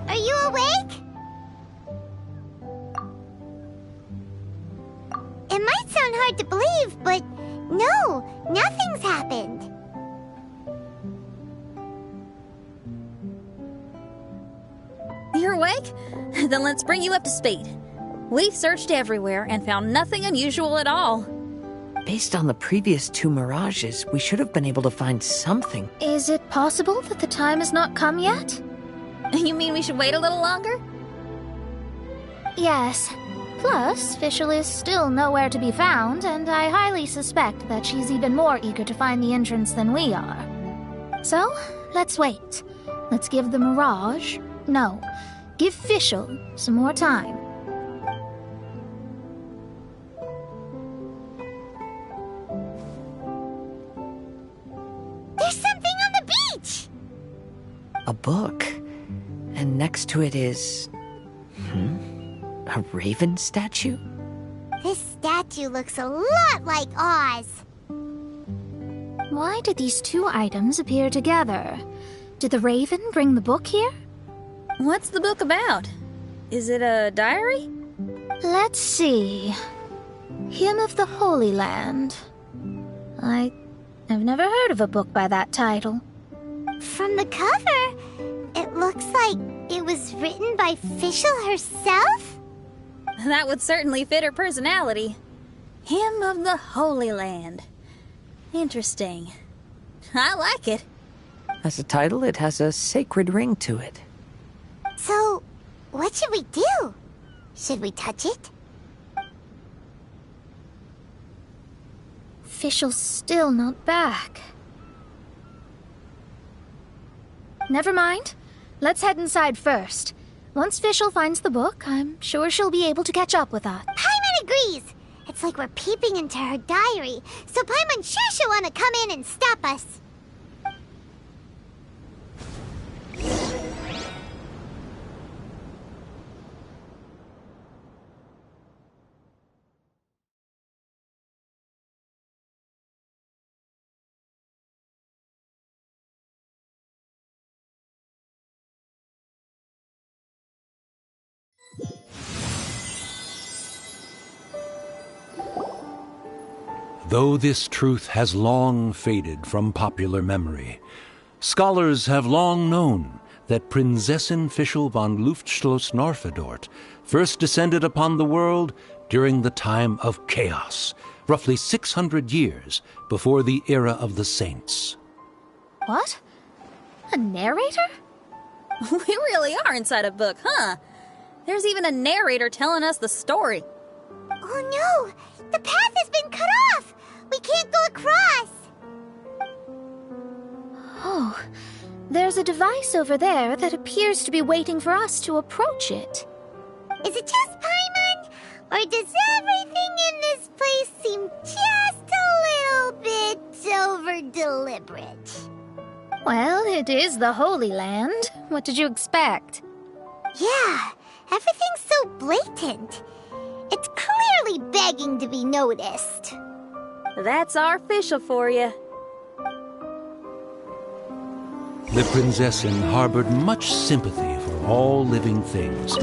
Are you awake? It might sound hard to believe, but no, nothing's happened. You're awake? Then let's bring you up to speed. We've searched everywhere and found nothing unusual at all. Based on the previous 2 mirages, we should have been able to find something. Is it possible that the time has not come yet? You mean we should wait a little longer? Yes. Plus, Fischl is still nowhere to be found, and I highly suspect that she's even more eager to find the entrance than we are. So, let's wait. Let's give the Mirage... No, give Fischl some more time. There's something on the beach! A book. And next to it is... a raven statue? This statue looks a lot like Oz. Why did these 2 items appear together? Did the raven bring the book here? What's the book about? Is it a diary? Let's see. Hymn of the Holy Land. I've never heard of a book by that title. From the cover, it looks like it was written by Fischl herself? That would certainly fit her personality. Hymn of the Holy Land. Interesting. I like it. As a title, it has a sacred ring to it. So, what should we do? Should we touch it? Fischl's still not back. Never mind. Let's head inside first. Once Fischl finds the book, I'm sure she'll be able to catch up with us. Paimon agrees! It's like we're peeping into her diary, so Paimon's sure she'll want to come in and stop us. Though this truth has long faded from popular memory, scholars have long known that Prinzessin Fischl von Luftschloss-Norfedort first descended upon the world during the time of chaos, roughly 600 years before the era of the saints. What? A narrator? We really are inside a book, huh? There's even a narrator telling us the story. Oh no! The path has been cut off! We can't go across! Oh, there's a device over there that appears to be waiting for us to approach it. Is it just Paimon? Or does everything in this place seem just a little bit over-deliberate? Well, it is the Holy Land. What did you expect? Yeah, everything's so blatant. It's clearly begging to be noticed. That's our official for you. The Prinzessin harbored much sympathy for all living things.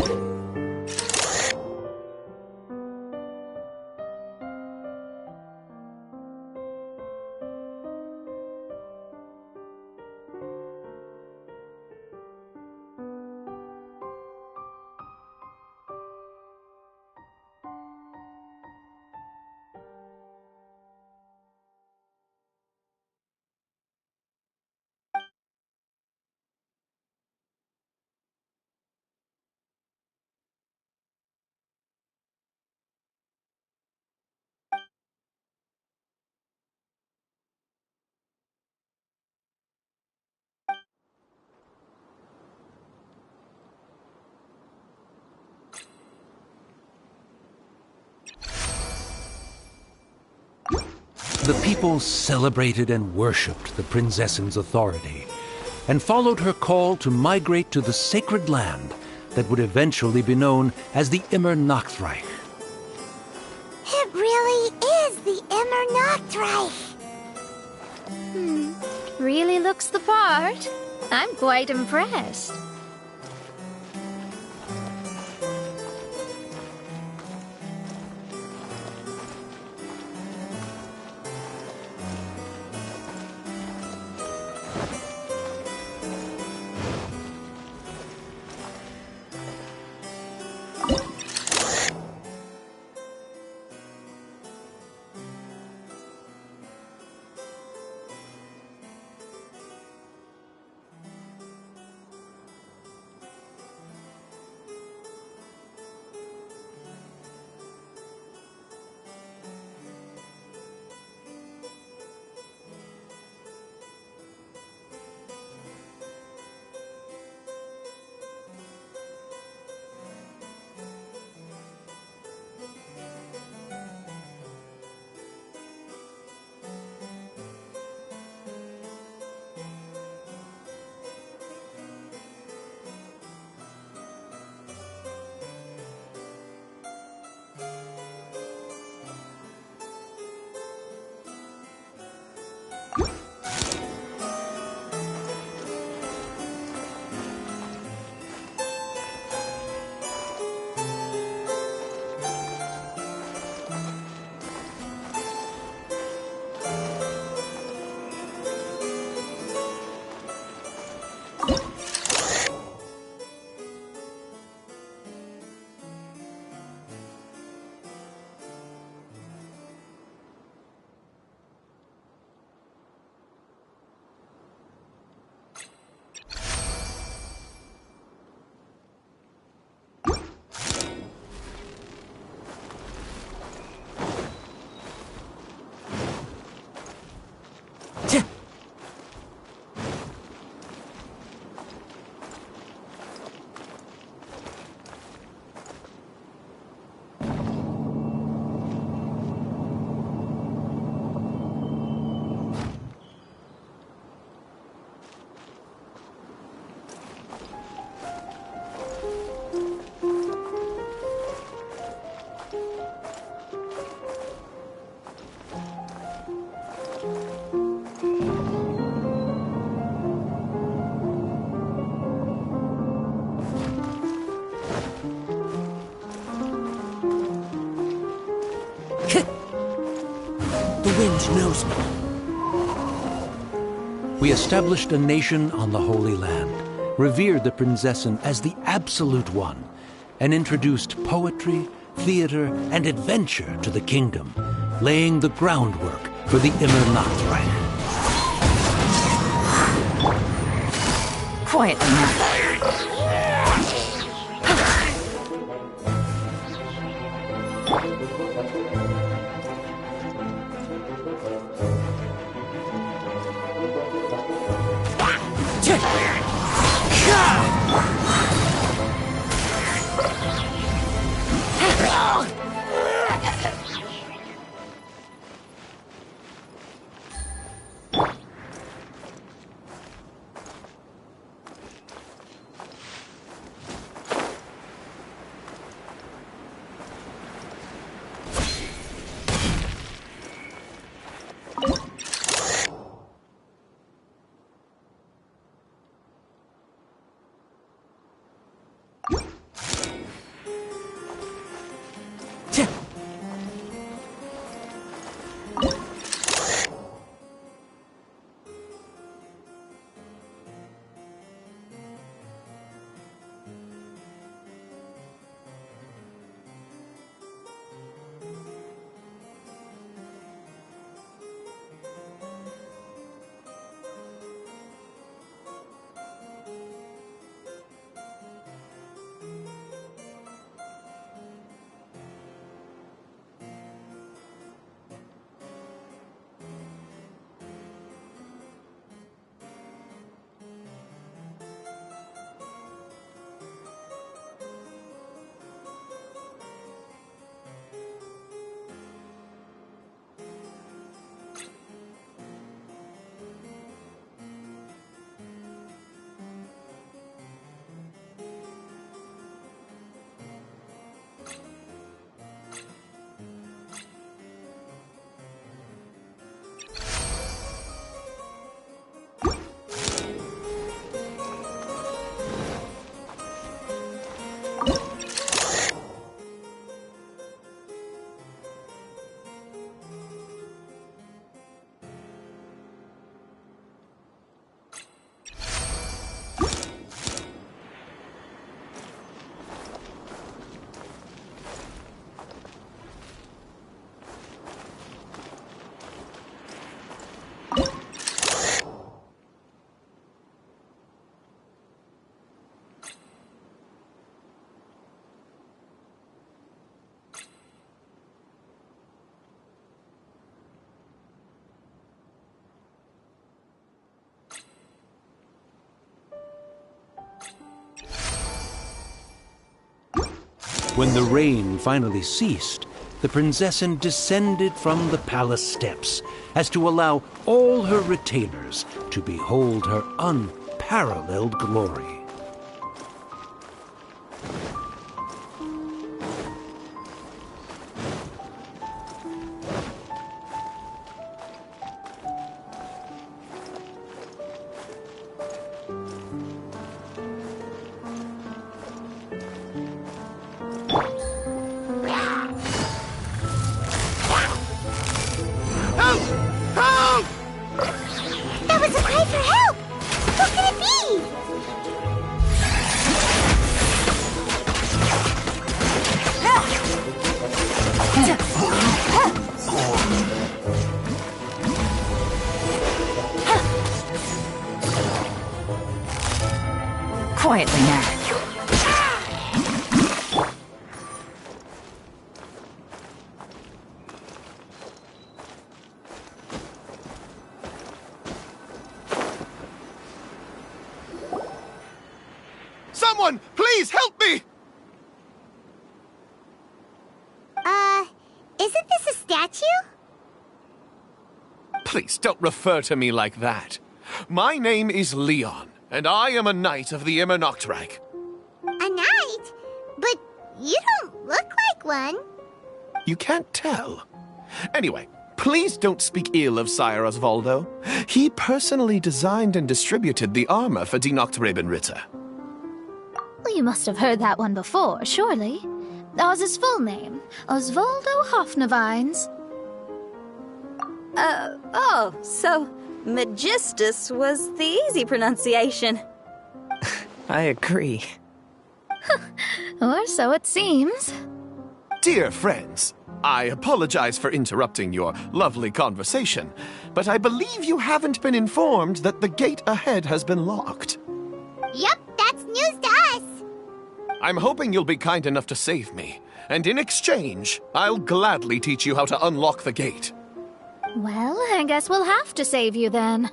The people celebrated and worshipped the Prinzessin's authority, and followed her call to migrate to the sacred land that would eventually be known as the Immer Nachtreich. It really is the Immer Nachtreich. Really looks the part. I'm quite impressed. The wind knows me. We established a nation on the Holy Land, revered the Prinzessin as the absolute one, and introduced poetry, theater, and adventure to the kingdom, laying the groundwork for the Immer Nachtreich. Quietly now. When the rain finally ceased, the prinzessin descended from the palace steps as to allow all her retainers to behold her unparalleled glory. That was a cry for help! What could it be? Quietly now. Someone, please help me! Isn't this a statue? Please don't refer to me like that. My name is Leon, and I am a knight of the Immernachtreich. A knight? But you don't look like one. You can't tell. Anyway, please don't speak ill of Sire Osvaldo. He personally designed and distributed the armor for Die Nachtrebenritter. Well, you must have heard that one before, surely. That was his full name, Osvaldo Hofnevines. Oh, so Magistus was the easy pronunciation. I agree. Or so it seems. Dear friends, I apologize for interrupting your lovely conversation, but I believe you haven't been informed that the gate ahead has been locked. Yup, that's news to us. I'm hoping you'll be kind enough to save me, and in exchange, I'll gladly teach you how to unlock the gate. Well, I guess we'll have to save you then.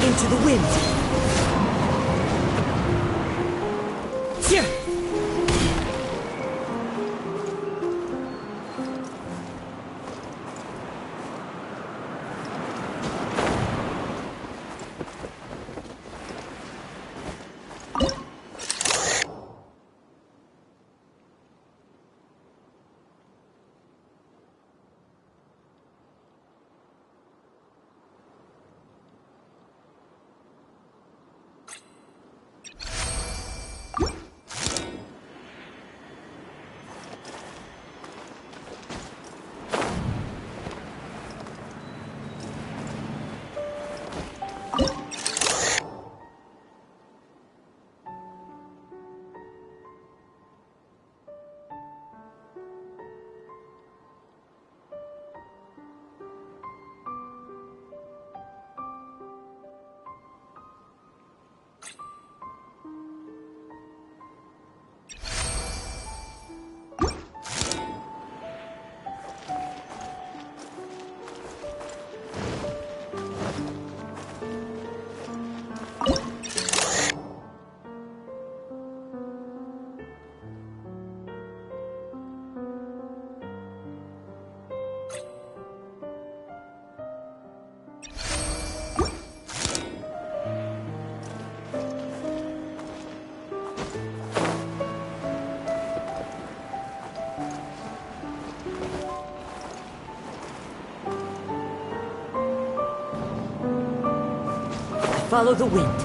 Into the wind. Follow the wind.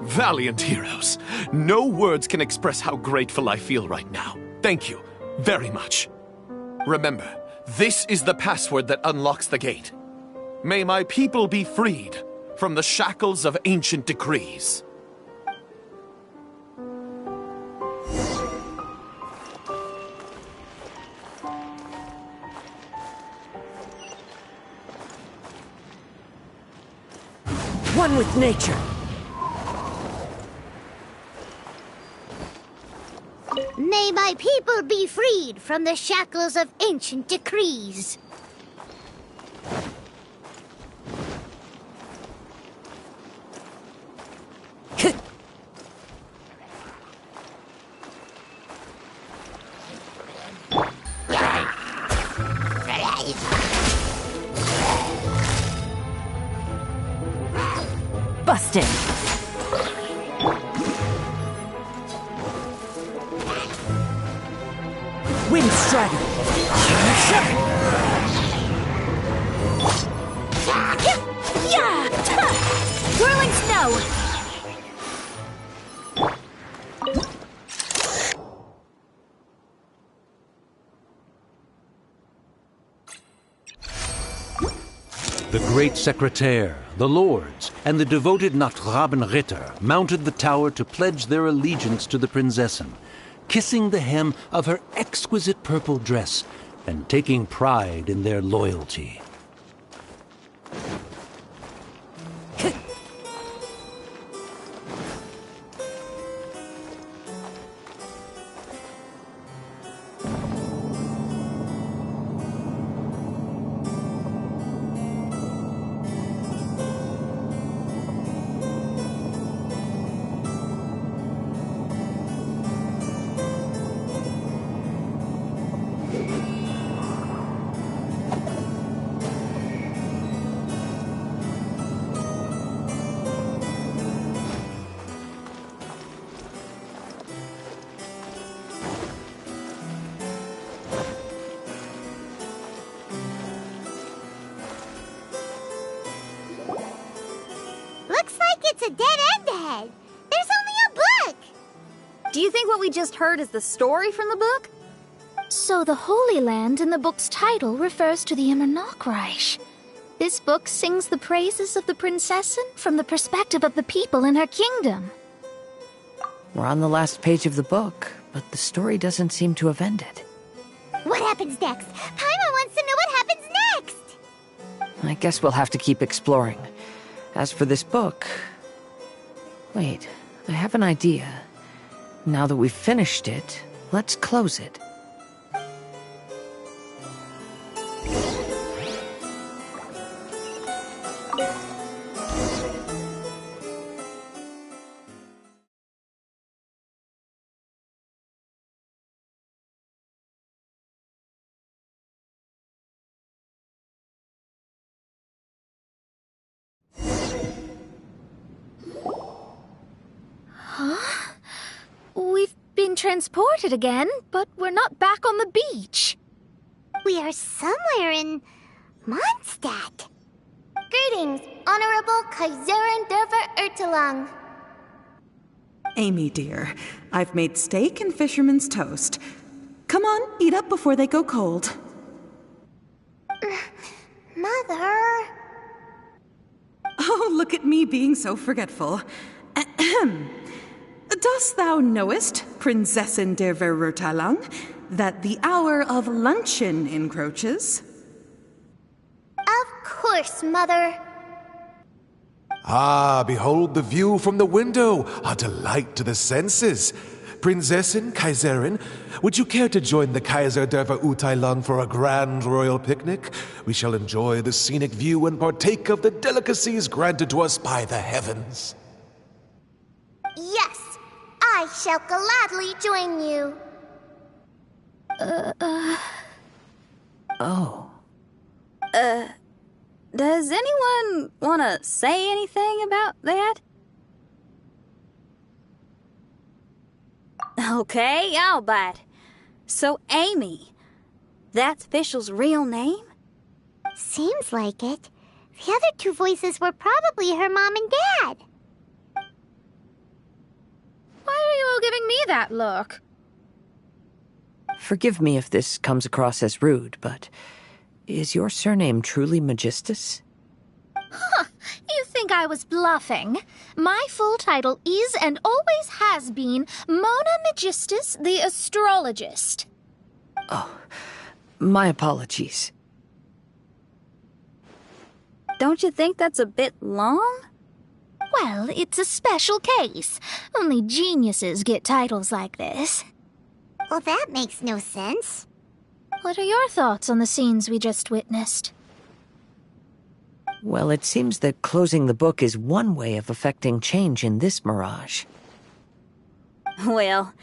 Valiant heroes. No words can express how grateful I feel right now. Thank you very much. Remember, this is the password that unlocks the gate. May my people be freed from the shackles of ancient decrees. One with nature. May my people be freed from the shackles of ancient decrees. Busted. Wind Strider. Whirling snow! The great secretaire, the lords, and the devoted Nachtrabenritter mounted the tower to pledge their allegiance to the Prinzessin, kissing the hem of her exquisite purple dress and taking pride in their loyalty. Looks like it's a dead end ahead. There's only a book. Do you think what we just heard is the story from the book? So the Holy Land in the book's title refers to the Immernachtreich. This book sings the praises of the Prinzessin from the perspective of the people in her kingdom. We're on the last page of the book, but the story doesn't seem to have ended. What happens next? Paimon wants to know what happens next. I guess we'll have to keep exploring. As for this book... Wait, I have an idea. Now that we've finished it, let's close it. We've been transported again, but we're not back on the beach. We are somewhere in Mondstadt. Greetings, Honorable Kaiserin Derver Ertelang. Amy, dear, I've made steak and fisherman's toast. Come on, eat up before they go cold. Mother. Oh, look at me being so forgetful. Ahem. Dost thou knowest, Prinzessin der Verurteilung, that the hour of luncheon encroaches? Of course, Mother. Ah, behold the view from the window, a delight to the senses. Prinzessin, Kaiserin, would you care to join the Kaiser der Verurteilung for a grand royal picnic? We shall enjoy the scenic view and partake of the delicacies granted to us by the heavens. Yes, I shall gladly join you. Oh. Does anyone want to say anything about that? Okay, I'll bite. So, Amy, that's Fischl's real name? Seems like it. The other two voices were probably her mom and dad. Why are you all giving me that look? Forgive me if this comes across as rude, but is your surname truly Magistus? Huh, you think I was bluffing? My full title is and always has been Mona Magistus the Astrologist. Oh, my apologies. Don't you think that's a bit long? Well, it's a special case. Only geniuses get titles like this. Well, that makes no sense. What are your thoughts on the scenes we just witnessed? Well, it seems that closing the book is one way of affecting change in this mirage. Well,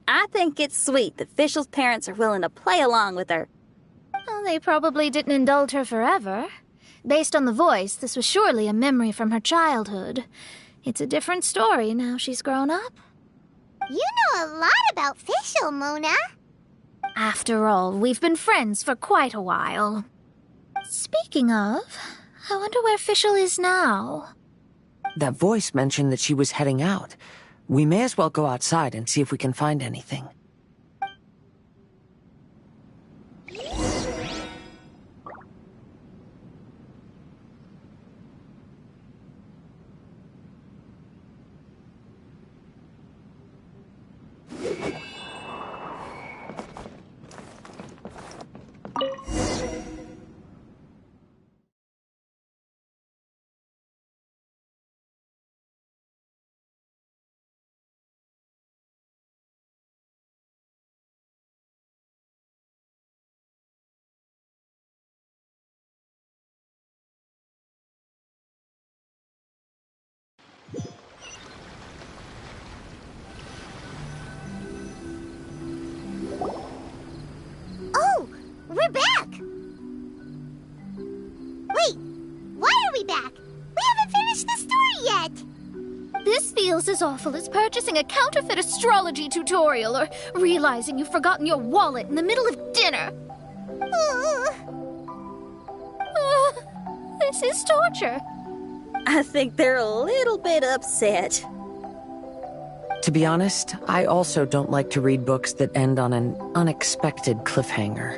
I think it's sweet that Fischl's parents are willing to play along with her. Well, they probably didn't indulge her forever. Based on the voice, this was surely a memory from her childhood. It's a different story now she's grown up. You know a lot about Fischl, Mona. After all, we've been friends for quite a while. Speaking of, I wonder where Fischl is now. That voice mentioned that she was heading out. We may as well go outside and see if we can find anything. Oh, we're back! Wait, why are we back? We haven't finished the story yet! This feels as awful as purchasing a counterfeit astrology tutorial or realizing you've forgotten your wallet in the middle of dinner. This is torture. I think they're a little bit upset. To be honest, I also don't like to read books that end on an unexpected cliffhanger.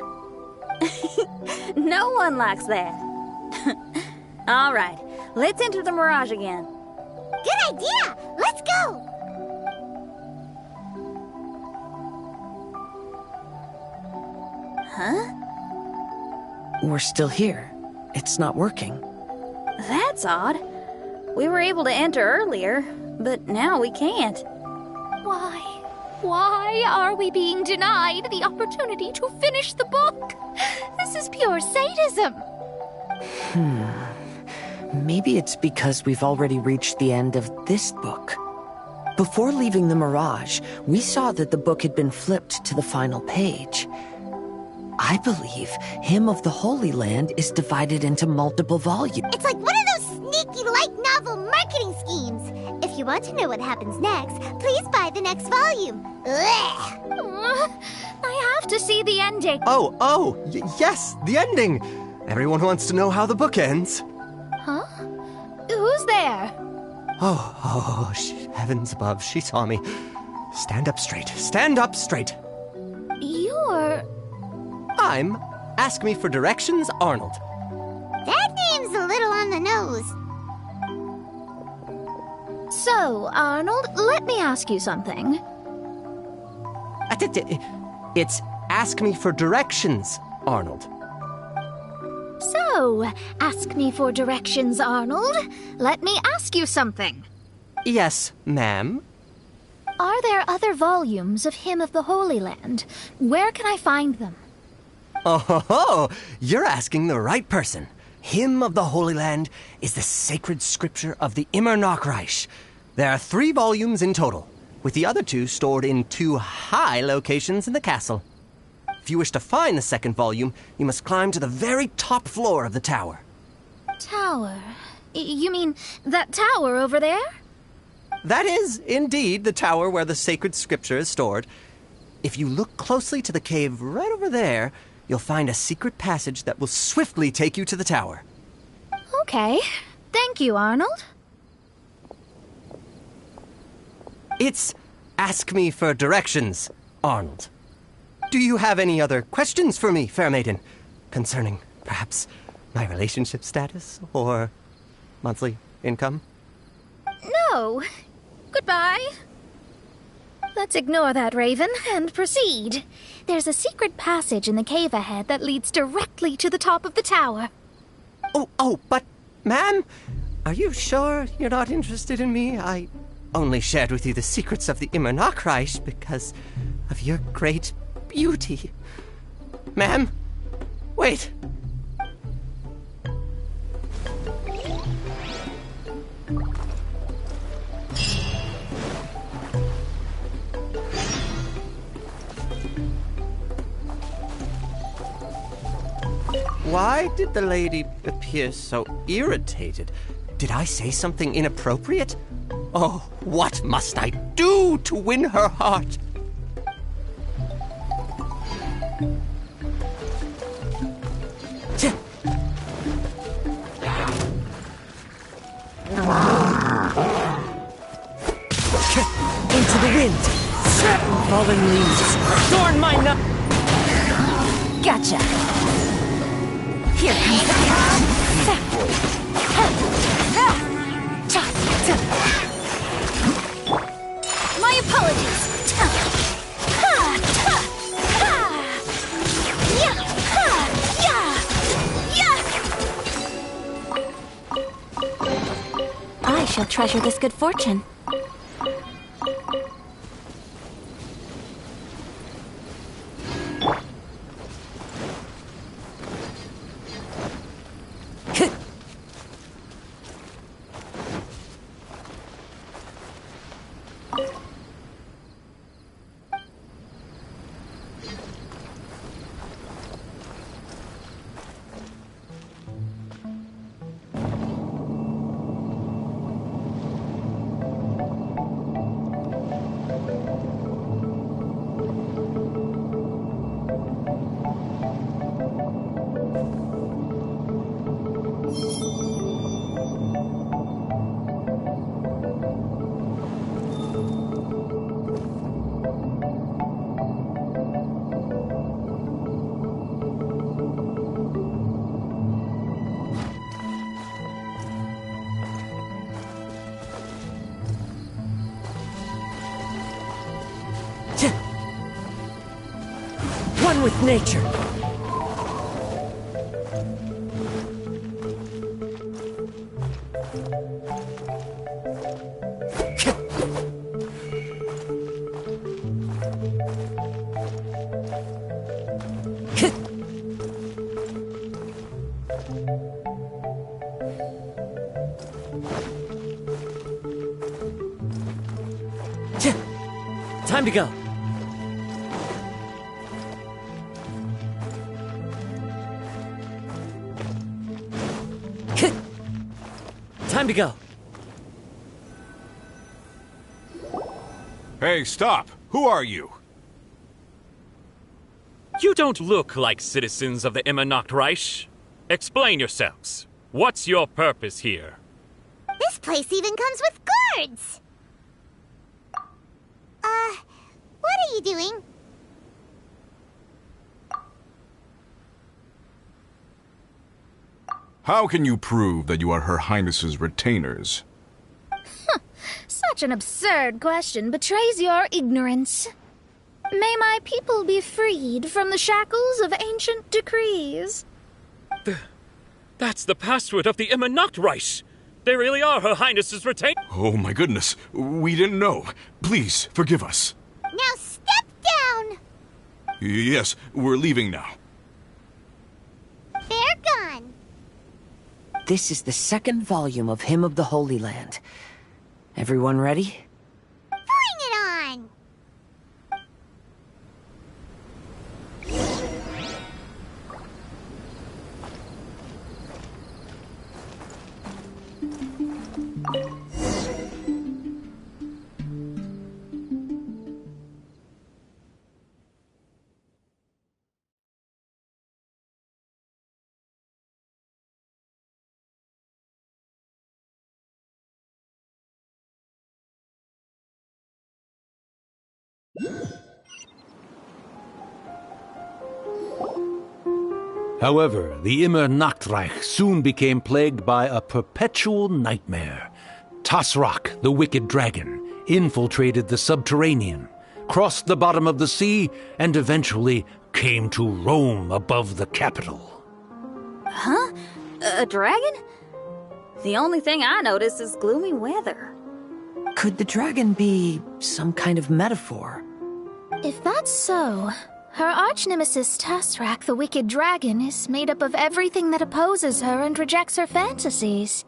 No one likes that. All right, let's enter the mirage again. Good idea! Let's go! Huh? We're still here. It's not working. That's odd. We were able to enter earlier, but now we can't. Why are we being denied the opportunity to finish the book? This is pure sadism. Maybe it's because we've already reached the end of this book. Before leaving the mirage, we saw that the book had been flipped to the final page. I believe Hymn of the Holy Land is divided into multiple volumes. It's like one of those sneaky light novel marketing schemes. If you want to know what happens next, please buy the next volume. I have to see the ending. Yes, the ending. Everyone wants to know how the book ends. Huh? Who's there? Heavens above, she saw me. Stand up straight. Stand up straight. You're... I'm Ask Me for Directions, Arnold. That name's a little on the nose. So, Arnold, let me ask you something. It's Ask Me for Directions, Arnold. So, ask me for directions, Arnold. Let me ask you something. Yes, ma'am. Are there other volumes of Hymn of the Holy Land? Where can I find them? Oh, you're asking the right person. Hymn of the Holy Land is the sacred scripture of the Immer Nachreich. There are 3 volumes in total, with the other 2 stored in 2 high locations in the castle. If you wish to find the second volume, you must climb to the very top floor of the tower. Tower? You mean that tower over there? That is, indeed, the tower where the sacred scripture is stored. If you look closely to the cave right over there, you'll find a secret passage that will swiftly take you to the tower. Okay. Thank you, Arnold. It's ask me for directions, Arnold. Do you have any other questions for me, fair maiden? Concerning, perhaps, my relationship status or monthly income? No. Goodbye. Let's ignore that, Raven, and proceed. There's a secret passage in the cave ahead that leads directly to the top of the tower. But, ma'am, are you sure you're not interested in me? I only shared with you the secrets of the Immernachtreich because of your great beauty. Ma'am, wait. Why did the lady appear so irritated? Did I say something inappropriate? Oh, what must I do to win her heart? Into the wind! Fallen leaves! Adorn my nut! Gotcha. Here comes the my apologies. I shall treasure this good fortune. One with nature. Time to go. Time to go. Hey, stop! Who are you? You don't look like citizens of the Immernachtreich. Explain yourselves. What's your purpose here? This place even comes with guards! What are you doing? How can you prove that you are Her Highness's retainers? Such an absurd question betrays your ignorance. May my people be freed from the shackles of ancient decrees. That's the password of the Immernachtreich! They really are Her Highness's retainers! Oh my goodness, we didn't know. Please, forgive us. Now step down! Yes, we're leaving now. They're gone. This is the second volume of Hymn of the Holy Land. Everyone ready? However, the Immer Nachtreich soon became plagued by a perpetual nightmare. Tasrak, the wicked dragon, infiltrated the subterranean, crossed the bottom of the sea, and eventually came to roam above the capital. Huh? A dragon? The only thing I notice is gloomy weather. Could the dragon be some kind of metaphor? If that's so, her arch-nemesis Tasrak, the wicked dragon, is made up of everything that opposes her and rejects her fantasies.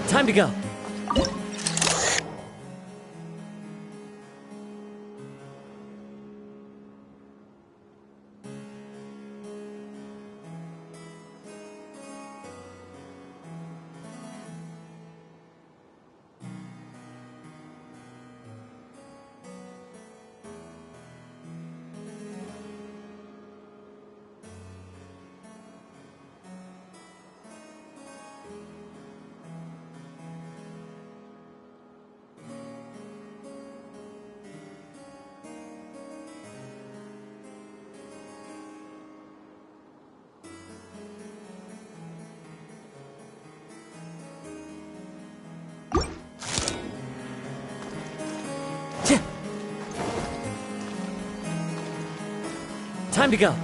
Time to go. Time to go.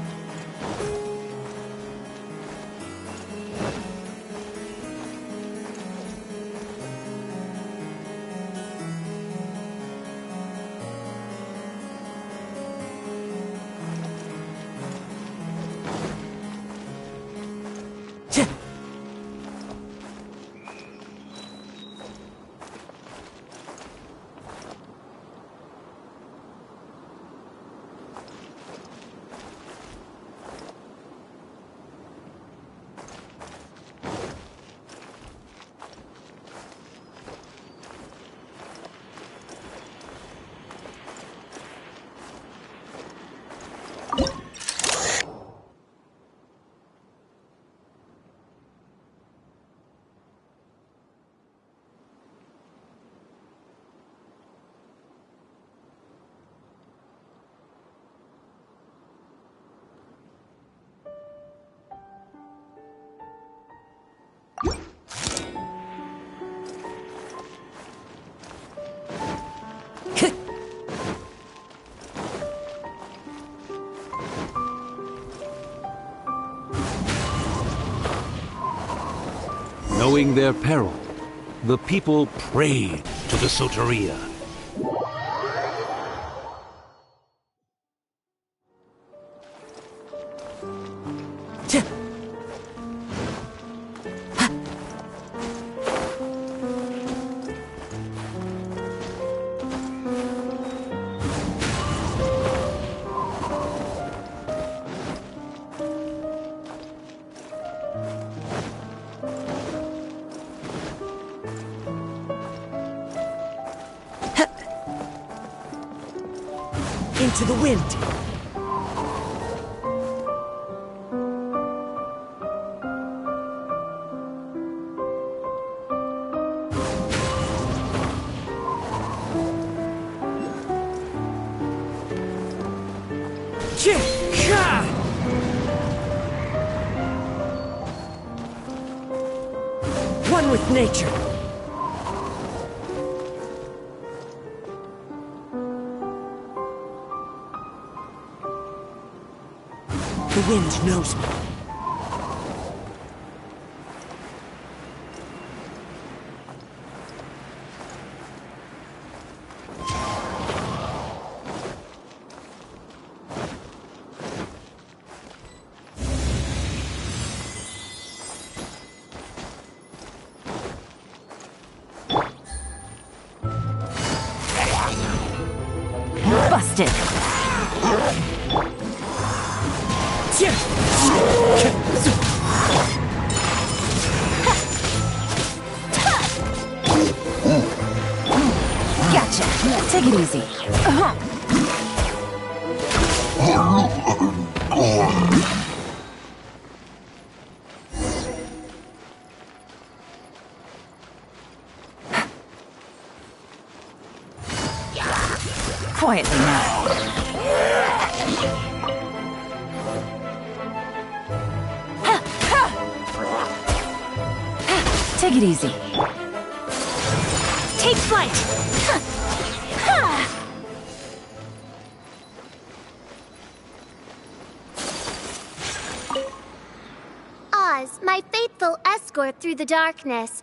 Knowing their peril, the people prayed to the Soteria. Into the wind. One with nature. The wind knows me. Busted. Gotcha. Take it easy. Quietly now. Take it easy. Take flight! Oz, my faithful escort through the darkness,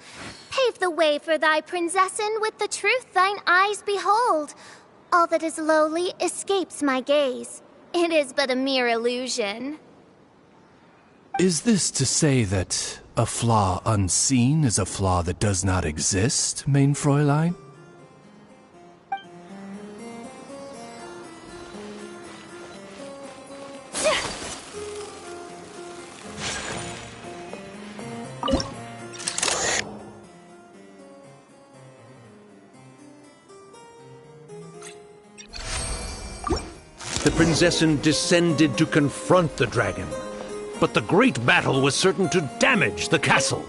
pave the way for thy princessen with the truth thine eyes behold. All that is lowly escapes my gaze. It is but a mere illusion. Is this to say that a flaw unseen is a flaw that does not exist, mein Fräulein? The princessen descended to confront the dragon, but the great battle was certain to damage the castle.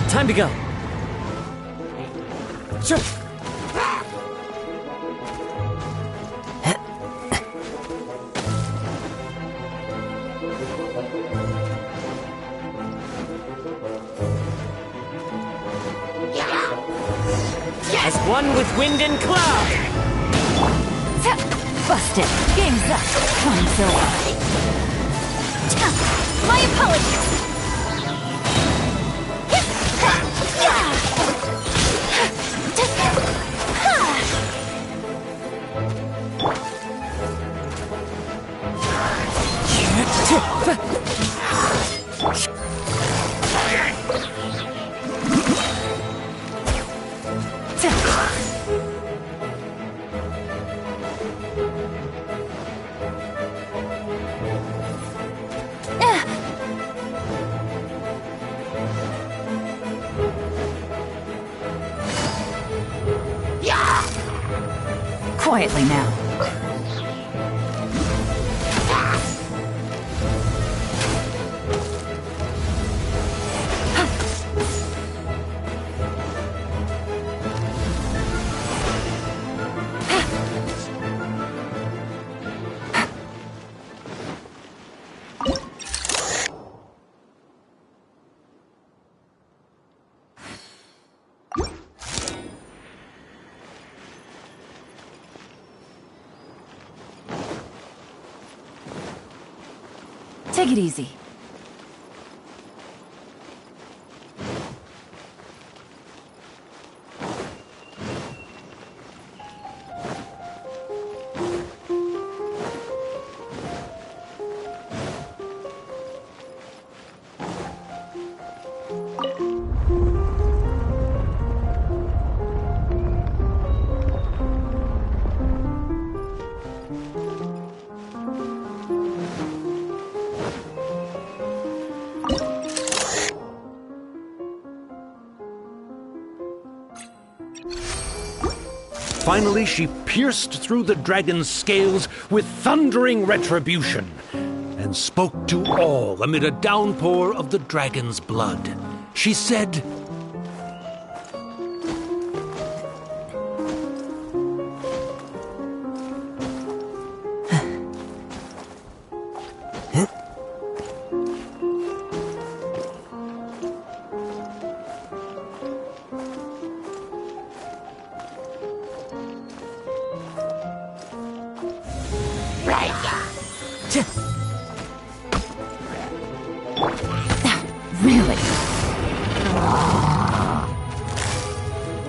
Time to go. Sure. As one with wind and cloud. Busted. Game's up. One's over. My apologies. Quietly now. Take it easy. Finally, she pierced through the dragon's scales with thundering retribution and spoke to all amid a downpour of the dragon's blood. She said, Really?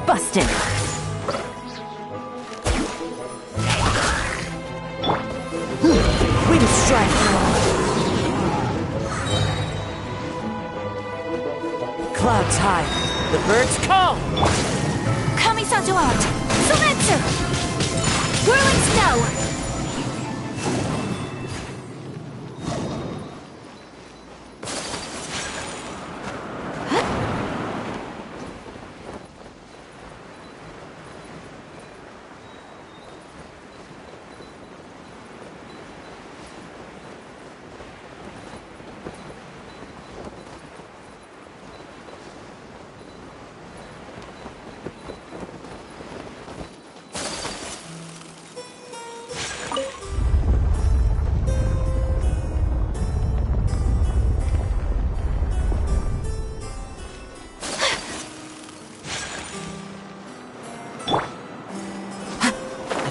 Busted. Way to strike. Clouds high. The birds call. Kamisato art! Sumetsu! Whirling snow!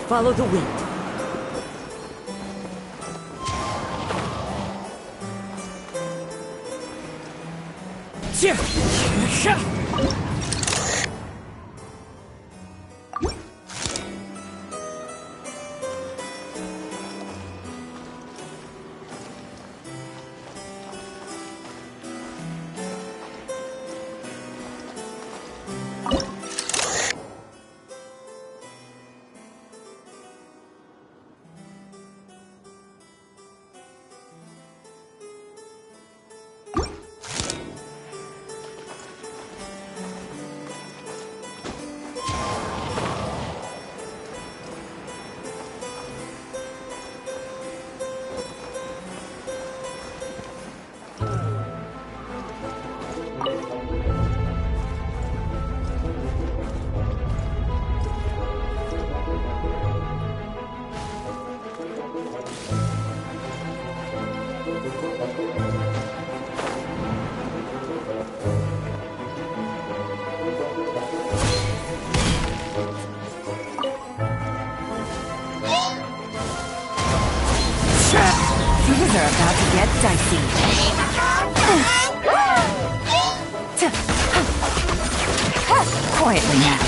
Follow the wind. Things are about to get dicey. Quietly now.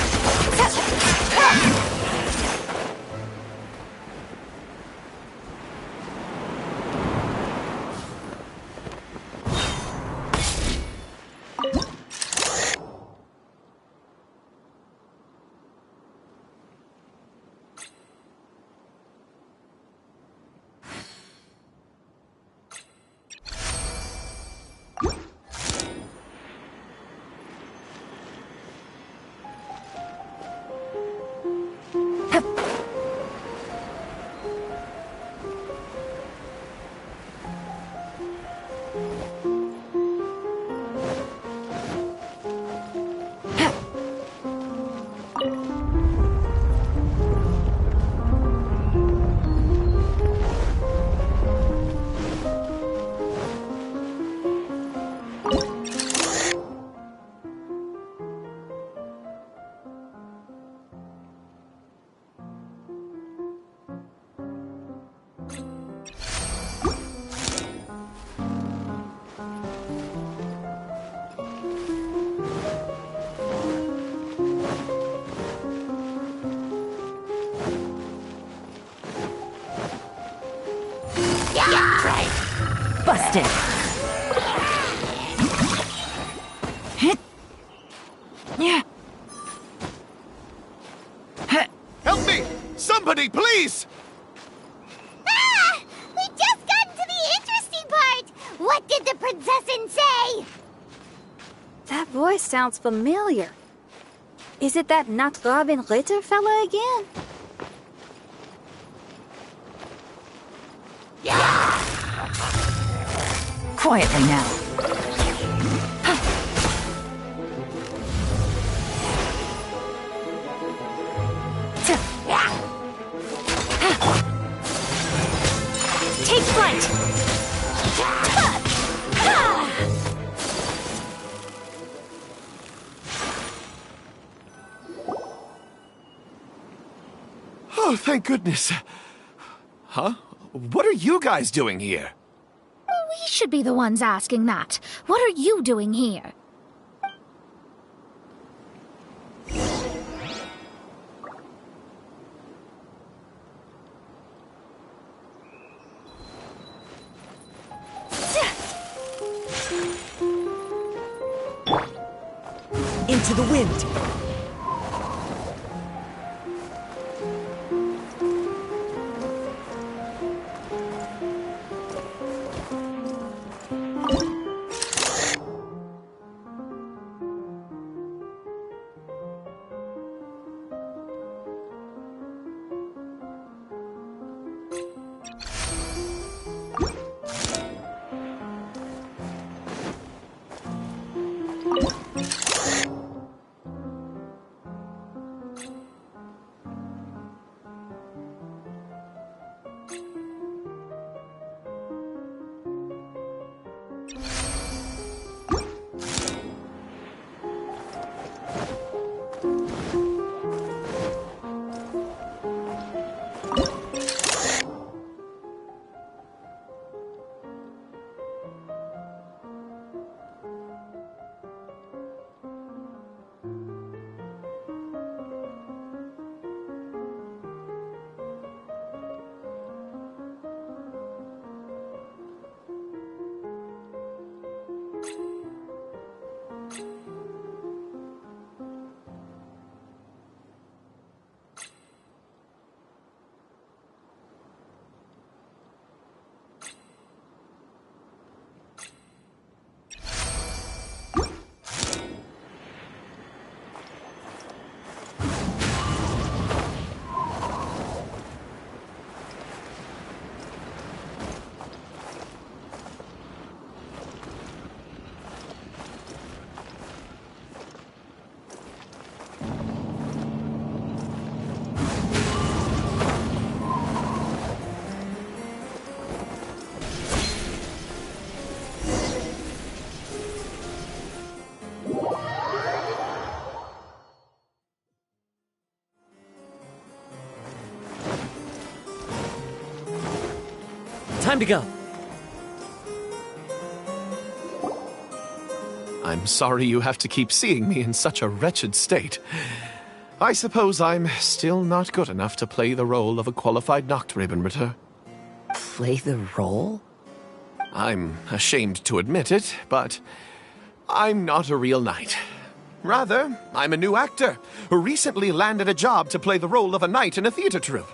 wasted. Yeah. Help me! Somebody, please! Ah! We just got to the interesting part! What did the princessin say? That voice sounds familiar. Is it that Not Robin Ritter fella again? Quietly now. Take flight! Oh, thank goodness. Huh? What are you guys doing here? We should be the ones asking that. What are you doing here? Into the wind. Time to go. I'm sorry you have to keep seeing me in such a wretched state. I suppose I'm still not good enough to play the role of a qualified Nachtrebenritter. Play the role? I'm ashamed to admit it, but I'm not a real knight. Rather, I'm a new actor who recently landed a job to play the role of a knight in a theater troupe.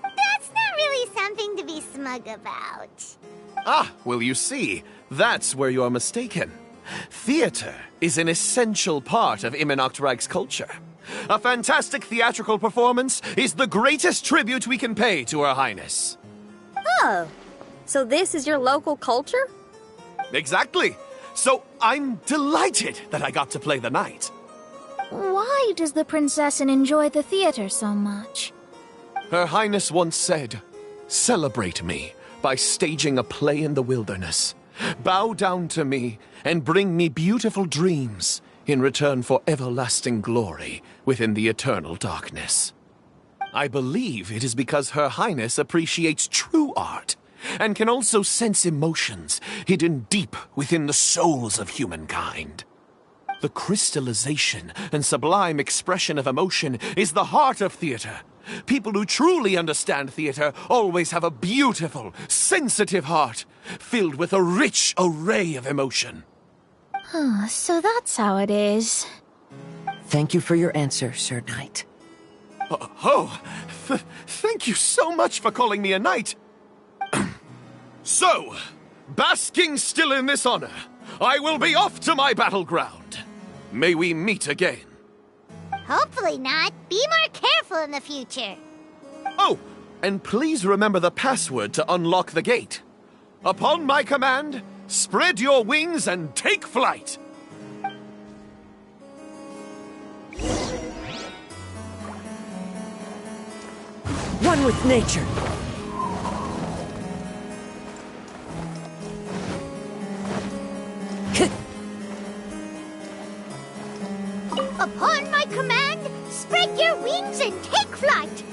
That's not really something to be smug about. Ah, well, you see, that's where you're mistaken. Theater is an essential part of Immernachtreich's culture. A fantastic theatrical performance is the greatest tribute we can pay to Her Highness. Oh, so this is your local culture? Exactly. So I'm delighted that I got to play the knight. Why does the princessin enjoy the theater so much? Her Highness once said, "Celebrate me by staging a play in the wilderness. Bow down to me and bring me beautiful dreams in return for everlasting glory within the eternal darkness." I believe it is because Her Highness appreciates true art and can also sense emotions hidden deep within the souls of humankind. The crystallization and sublime expression of emotion is the heart of theater, People who truly understand theater always have a beautiful, sensitive heart, filled with a rich array of emotion. So that's how it is. Thank you for your answer, Sir Knight. Thank you so much for calling me a knight. So, basking still in this honor, I will be off to my battleground. May we meet again. Hopefully not. Be more careful in the future. Oh, and please remember the password to unlock the gate. Upon my command, spread your wings and take flight. One with nature. Upon my command, spread your wings and take flight.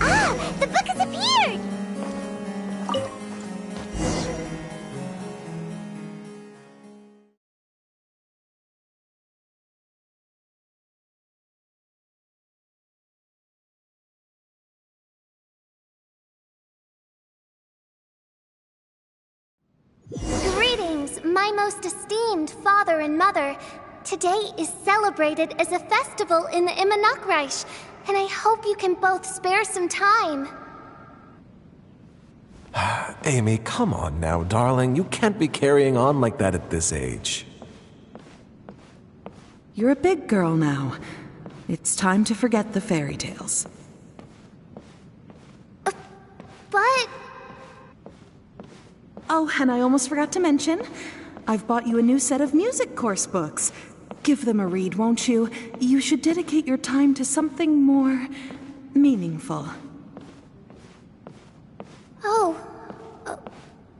Ah, the book has appeared. Greetings, my most esteemed father and mother. Today is celebrated as a festival in the Immernachtreich, and I hope you can both spare some time. Amy, come on now, darling. You can't be carrying on like that at this age. You're a big girl now. It's time to forget the fairy tales. But... Oh, and I almost forgot to mention, I've bought you a new set of music course books. Give them a read, won't you? You should dedicate your time to something more meaningful. Oh.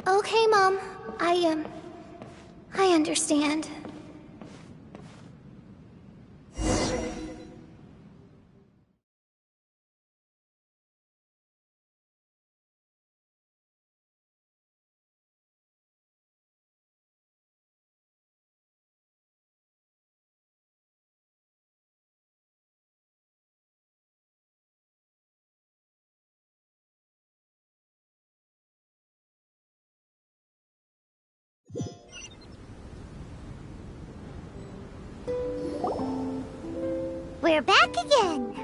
Okay, Mom. I understand. We're back again.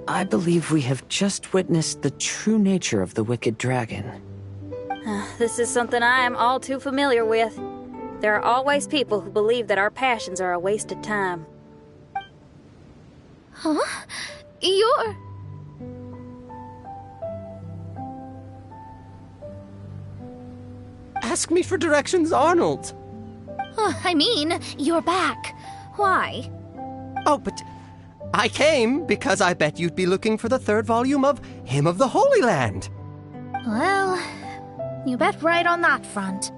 I believe we have just witnessed the true nature of the wicked dragon. This is something I am all too familiar with. There are always people who believe that our passions are a waste of time. Huh? You're... Ask me for directions, Arnold. I mean, you're back. Why? Oh, but I came because I bet you'd be looking for the third volume of Hymn of the Holy Land. Well, you bet right on that front.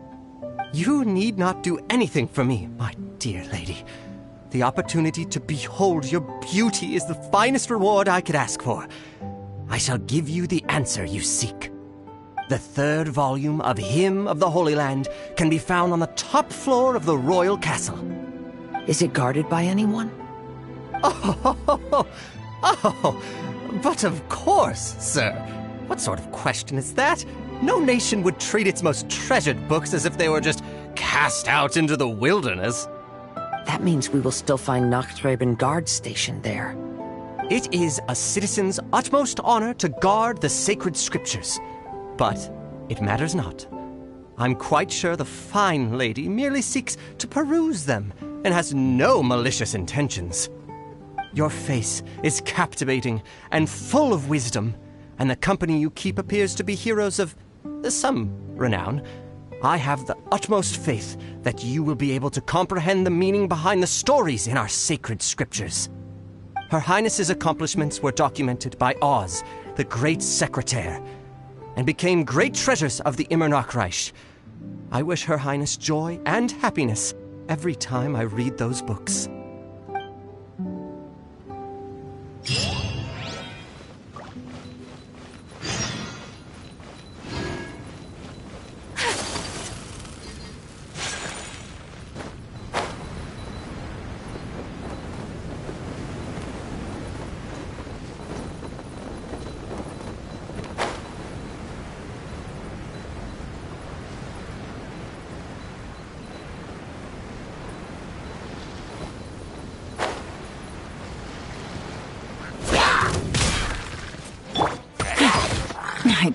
You need not do anything for me, my dear lady. The opportunity to behold your beauty is the finest reward I could ask for. I shall give you the answer you seek. The third volume of Hymn of the Holy Land can be found on the top floor of the royal castle. Is it guarded by anyone? Oh, but of course, sir. What sort of question is that? No nation would treat its most treasured books as if they were just cast out into the wilderness. That means we will still find Nachtreiben guard stationed there. It is a citizen's utmost honor to guard the sacred scriptures. But it matters not. I'm quite sure the fine lady merely seeks to peruse them and has no malicious intentions. Your face is captivating and full of wisdom, and the company you keep appears to be heroes of some renown. I have the utmost faith that you will be able to comprehend the meaning behind the stories in our sacred scriptures. Her Highness's accomplishments were documented by Oz, the great secretaire, and became great treasures of the Immernachtreich. I wish Her Highness joy and happiness every time I read those books.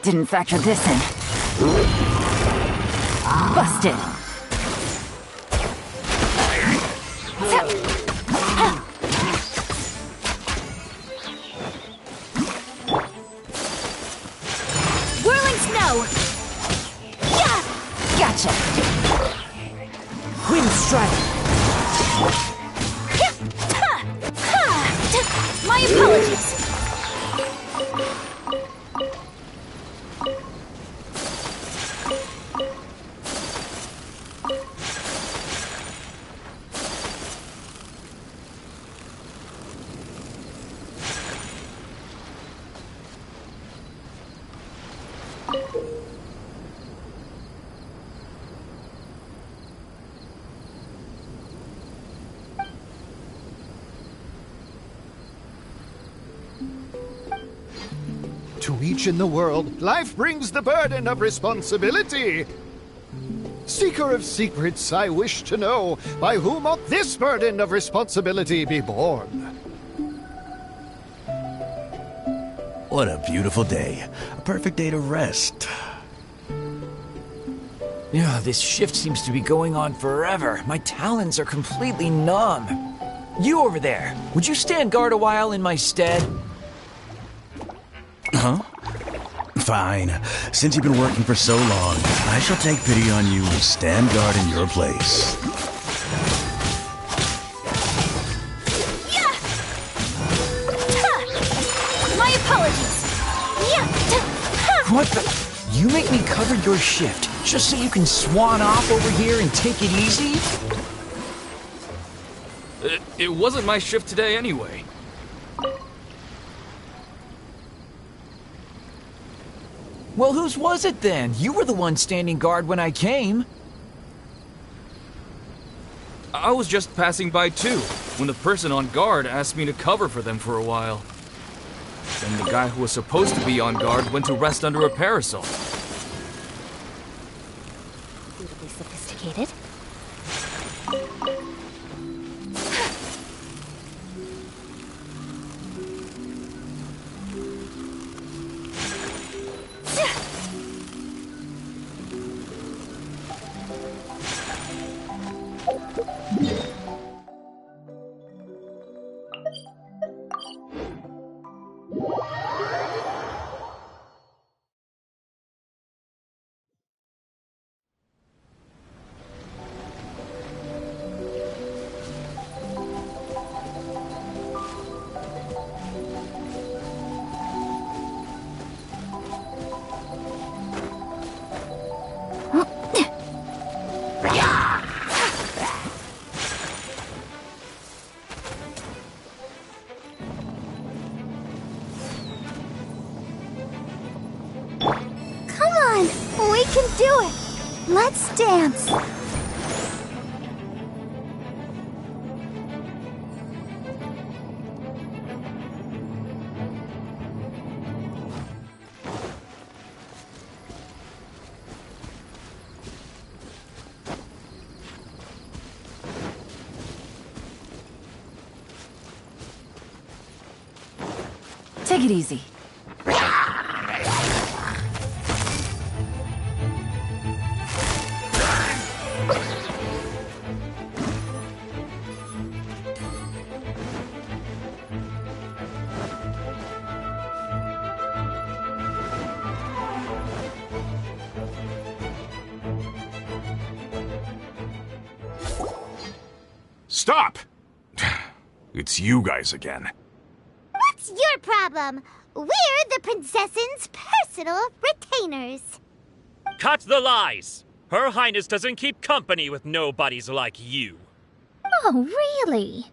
didn't factor this in. Busted. Whirling snow! Yeah! Gotcha! Wind strike! My apologies! To each in the world, life brings the burden of responsibility. Seeker of secrets, I wish to know, by whom ought this burden of responsibility be borne? What a beautiful day. A perfect day to rest. Yeah, this shift seems to be going on forever. My talons are completely numb. You over there, would you stand guard a while in my stead? Huh? Fine. Since you've been working for so long, I shall take pity on you and stand guard in your place. Yeah! My apologies! Yeah! What the? You make me cover your shift just so you can swan off over here and take it easy? It wasn't my shift today anyway. Well, whose was it then? You were the one standing guard when I came. I was just passing by too, when the person on guard asked me to cover for them for a while. Then the guy who was supposed to be on guard went to rest under a parasol. Suitably sophisticated. We can do it! Let's dance! Take it easy. Stop! It's you guys again. What's your problem? We're the princess's personal retainers. Cut the lies! Her Highness doesn't keep company with nobodies like you. Oh, really?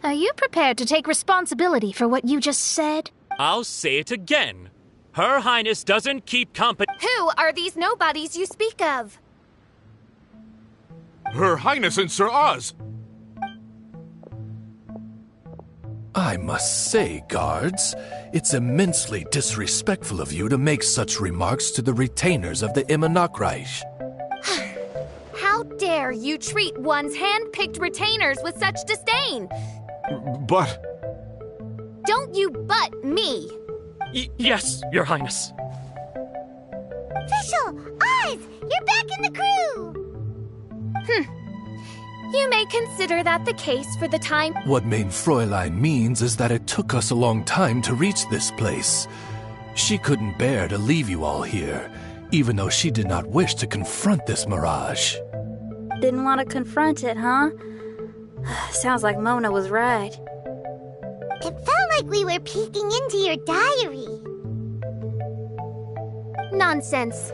Are you prepared to take responsibility for what you just said? I'll say it again. Her Highness doesn't keep company. Who are these nobodies you speak of? Her Highness and Sir Oz! I must say, guards, it's immensely disrespectful of you to make such remarks to the retainers of the Immernachtreich. How dare you treat one's hand-picked retainers with such disdain? But... Don't you but me! Yes, Your Highness. Fischl! Oz! You're back in the crew! You may consider that the case for the time. What Mein Fräulein means is that it took us a long time to reach this place. She couldn't bear to leave you all here, even though she did not wish to confront this mirage. Didn't want to confront it, huh? Sounds like Mona was right. It felt like we were peeking into your diary. Nonsense.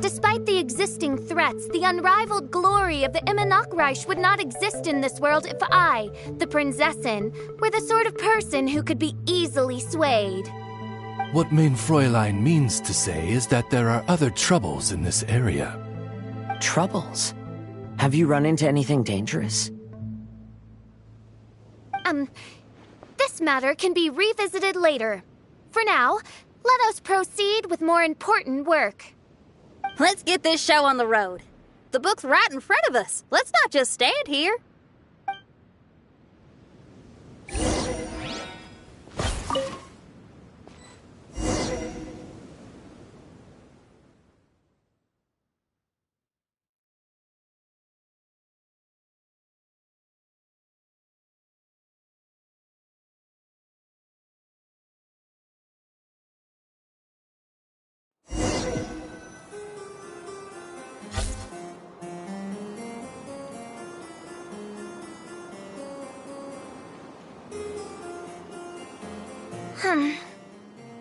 Despite the existing threats, the unrivaled glory of the Immernachtreich would not exist in this world if I, the Prinzessin, were the sort of person who could be easily swayed. What Mein Fräulein means to say is that there are other troubles in this area. Troubles? Have you run into anything dangerous? This matter can be revisited later. For now, let us proceed with more important work. Let's get this show on the road. The book's right in front of us. Let's not just stand here.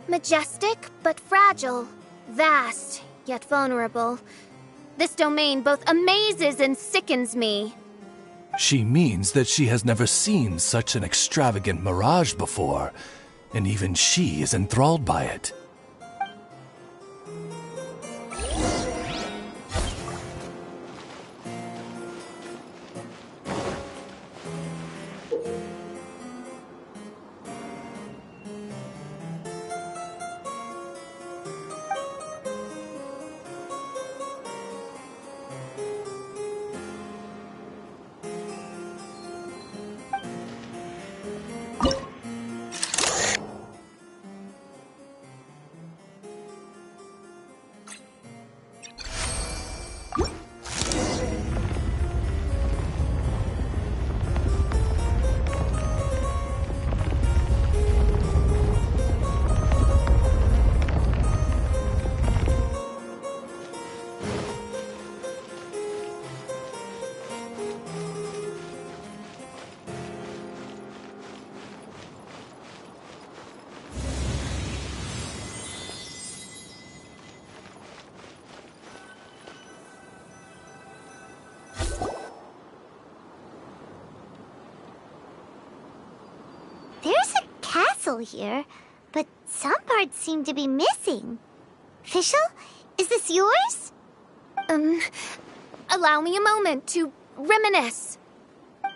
Majestic, but fragile. Vast, yet vulnerable. This domain both amazes and sickens me. She means that she has never seen such an extravagant mirage before, and even she is enthralled by it. There's a castle here, but some parts seem to be missing. Fischl, is this yours? Allow me a moment to reminisce.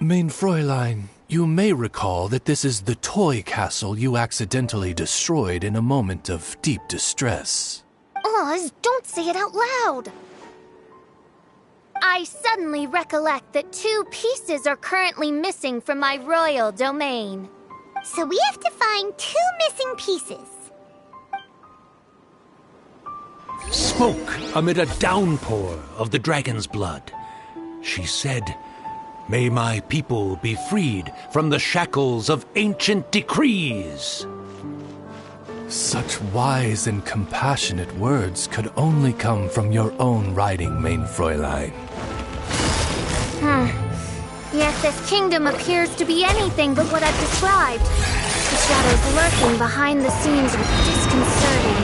Mein Fräulein, you may recall that this is the toy castle you accidentally destroyed in a moment of deep distress. Oz, don't say it out loud. I suddenly recollect that 2 pieces are currently missing from my royal domain. So we have to find 2 missing pieces. Smoke amid a downpour of the dragon's blood. She said, "May my people be freed from the shackles of ancient decrees." Such wise and compassionate words could only come from your own writing, Mein Fräulein. Yet this kingdom appears to be anything but what I've described. The shadows lurking behind the scenes are disconcerting.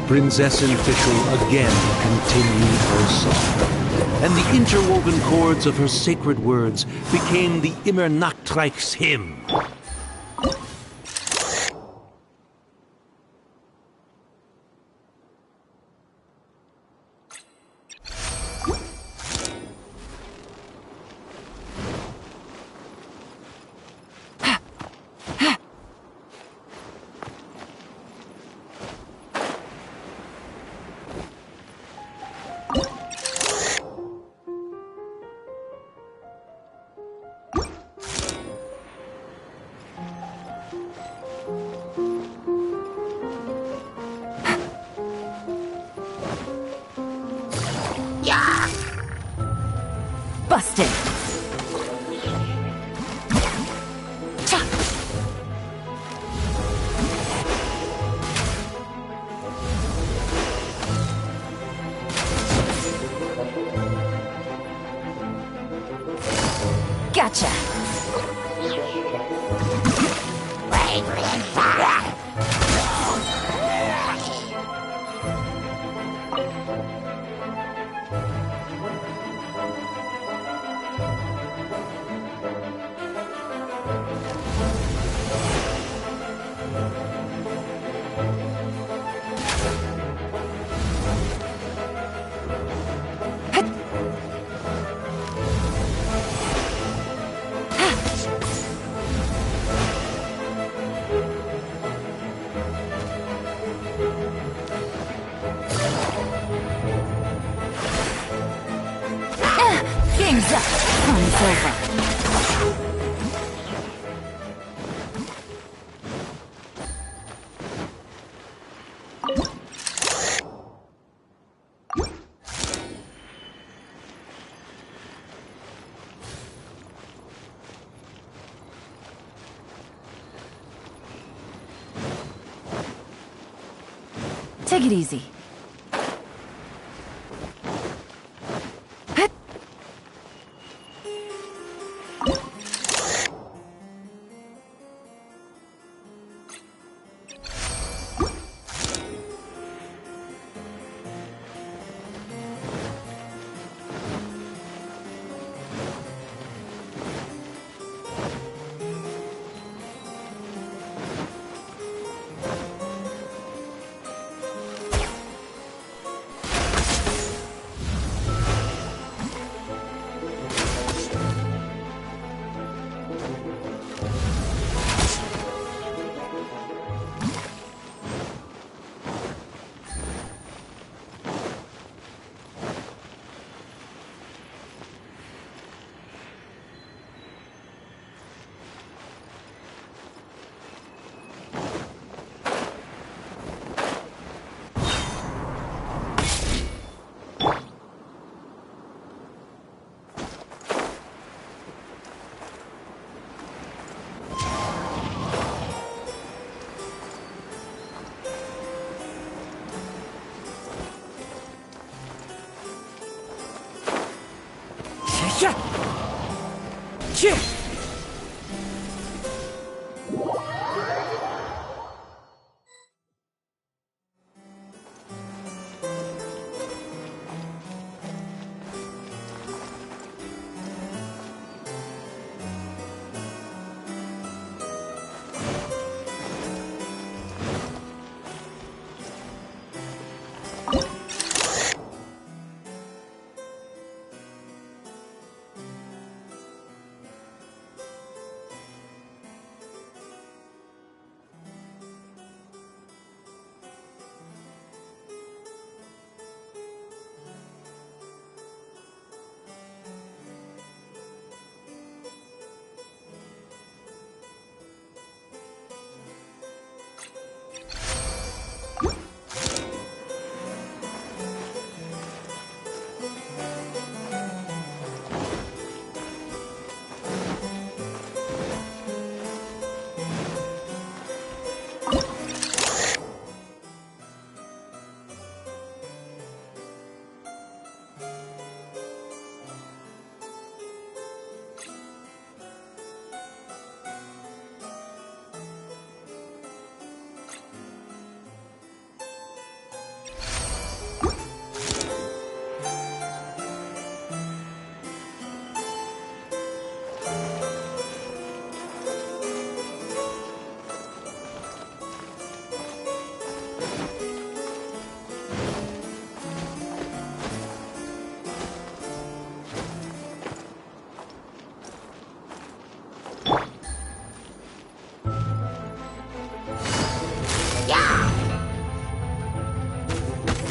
Prinzessin Fischl again continued her song, and the interwoven chords of her sacred words became the Immernachtreich's hymn. Busted. Gotcha. Game's up. Time's over. Take it easy.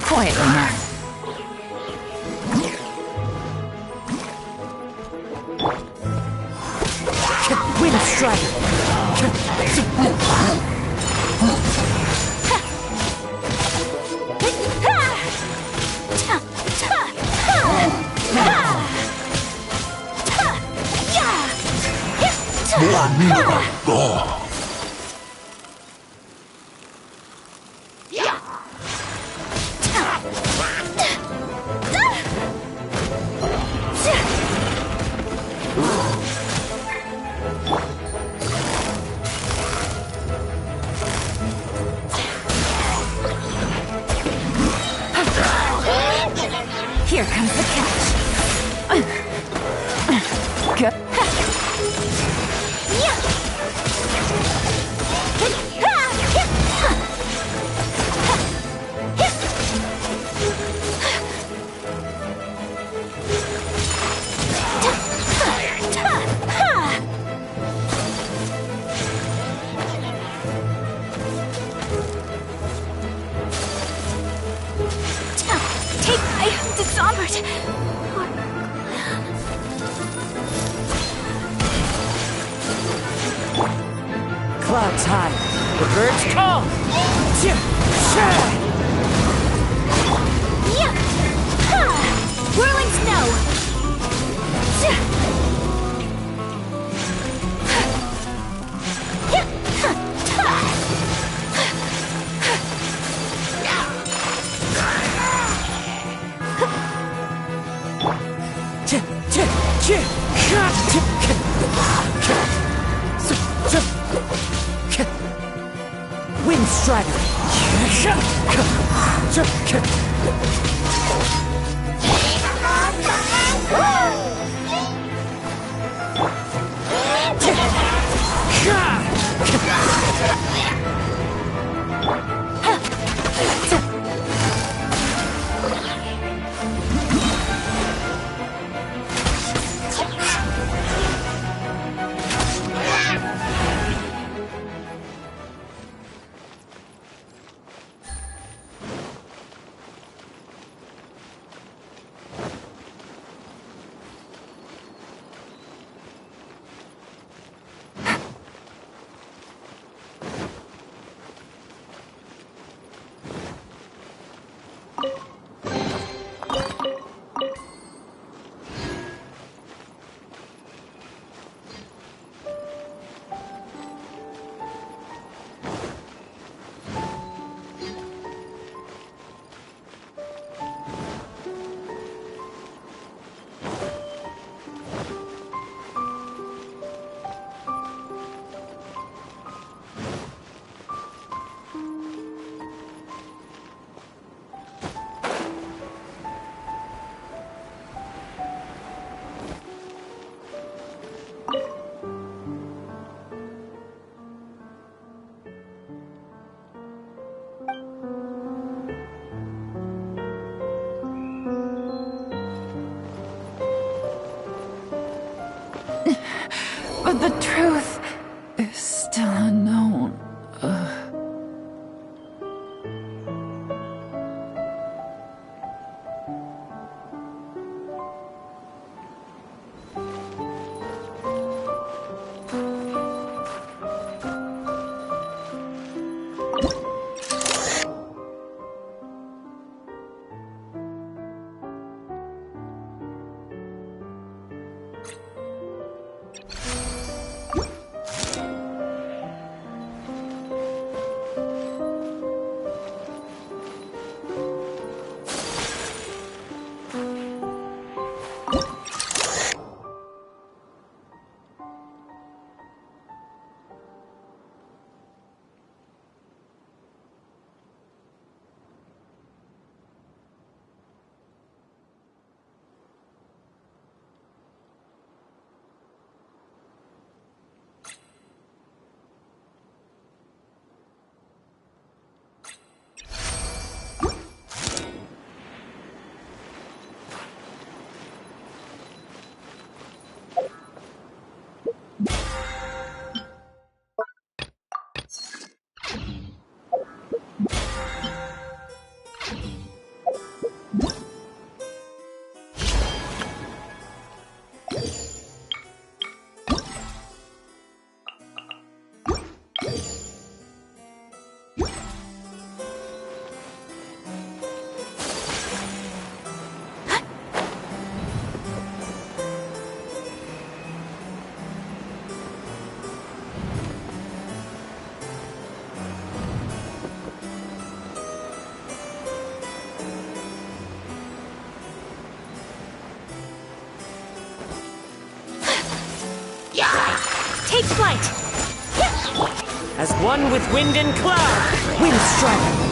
Quietly now. Way to strike. Here comes the catch. Good. Take my dishonored. Clouds high. The birds call. Whirling snow. Wind Strider. But the truth is still unknown. Take flight! As one with wind and cloud! Wind strike!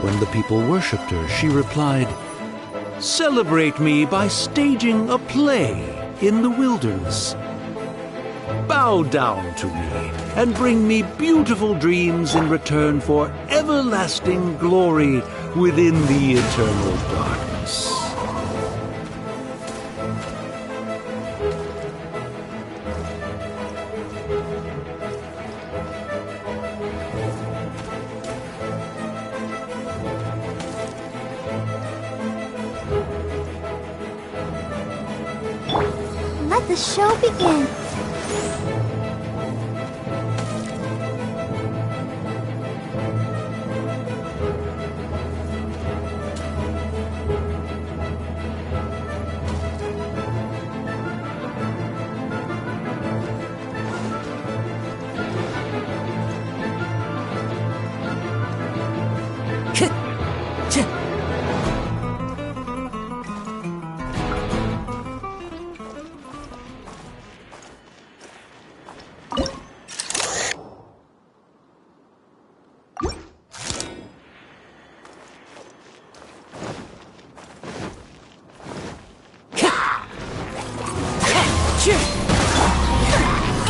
When the people worshipped her, she replied, "Celebrate me by staging a play in the wilderness. Bow down to me and bring me beautiful dreams in return for everlasting glory within the eternal darkness." Let the show begin.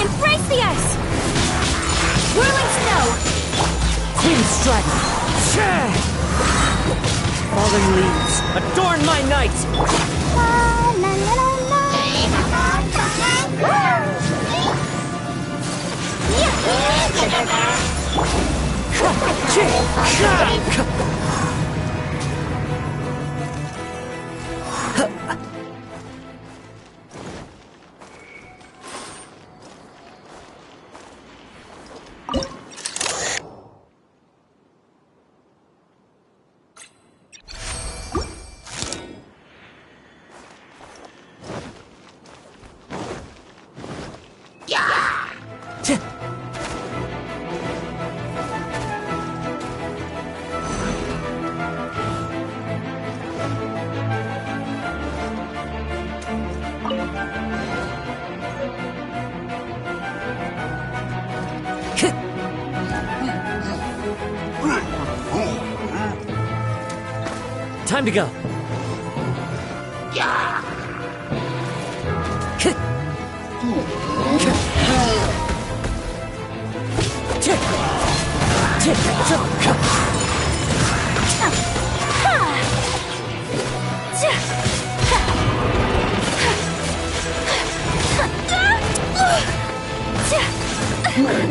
Embrace the ice! Whirling snow! Wind strike! Falling leaves, adorn my night! Time to go.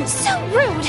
So rude!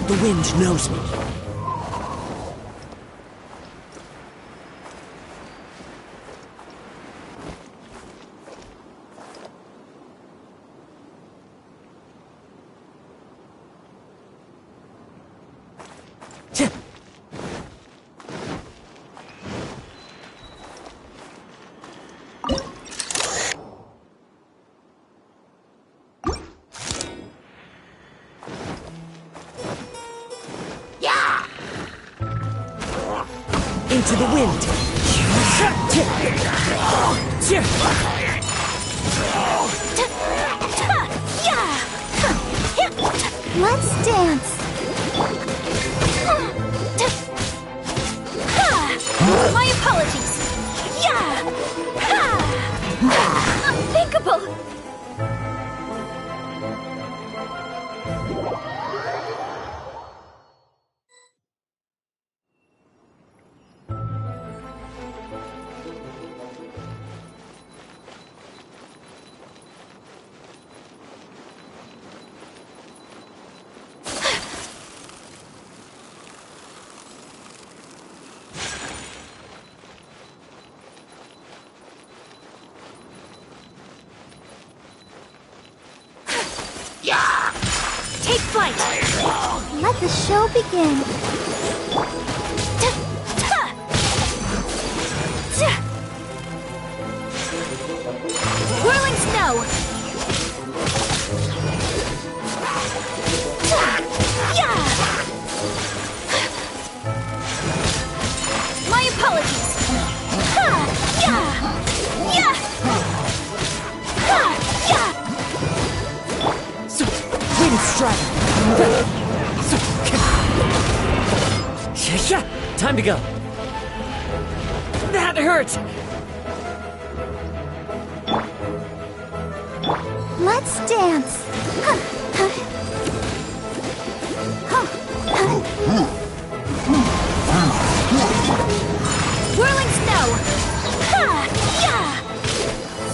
The wind knows me. into the wind. Let's dance. My apologies. Unthinkable. Take flight! Let the show begin. Whirling snow! My apologies! Wind strider! Time to go. That hurt! Let's dance. Whirling snow!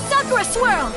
Sakura swirl!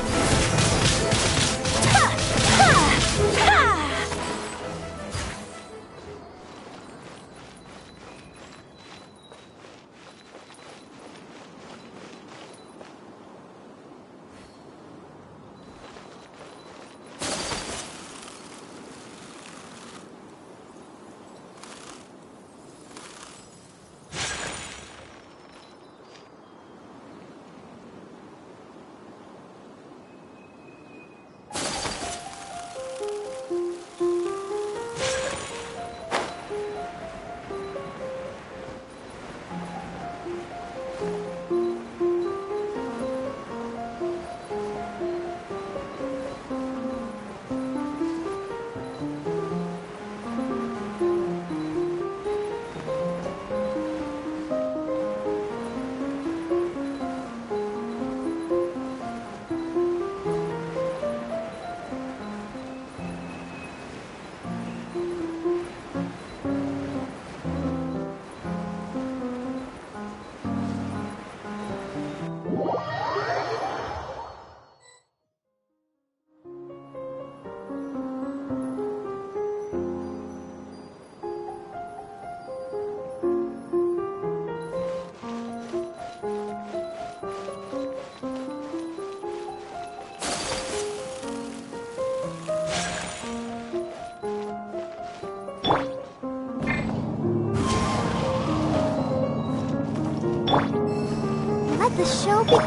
Let the show begin.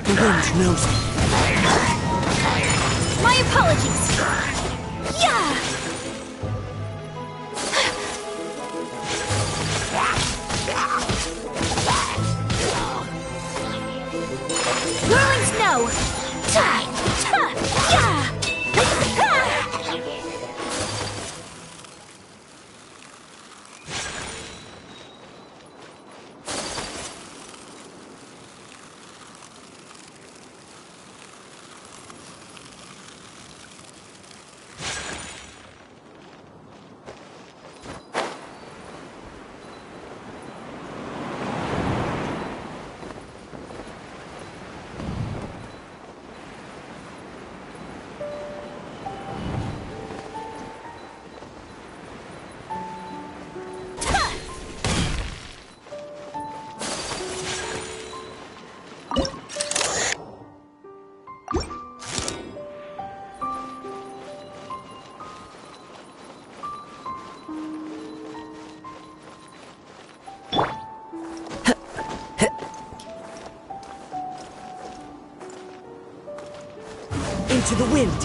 The wind knows it. My apologies! Whirling snow! Into the wind!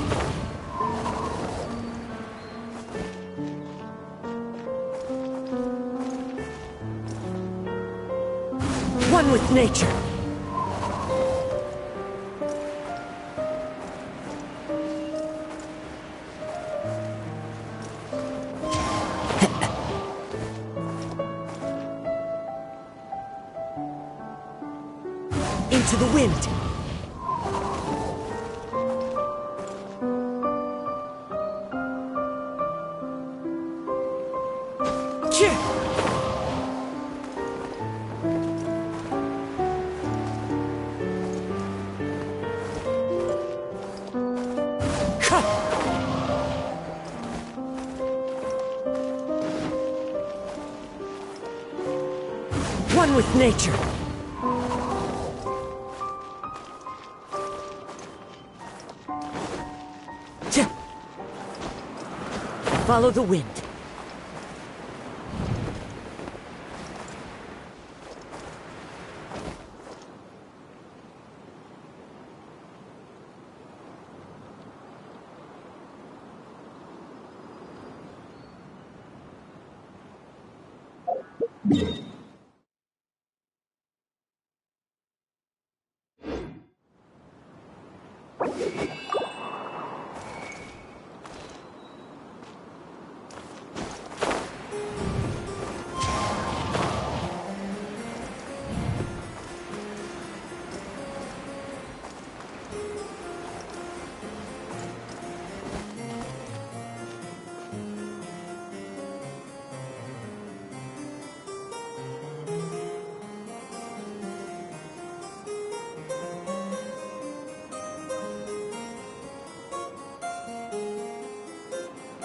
One with nature! Into the wind! One with nature! Follow the wind.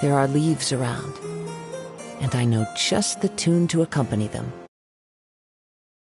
There are leaves around, and I know just the tune to accompany them.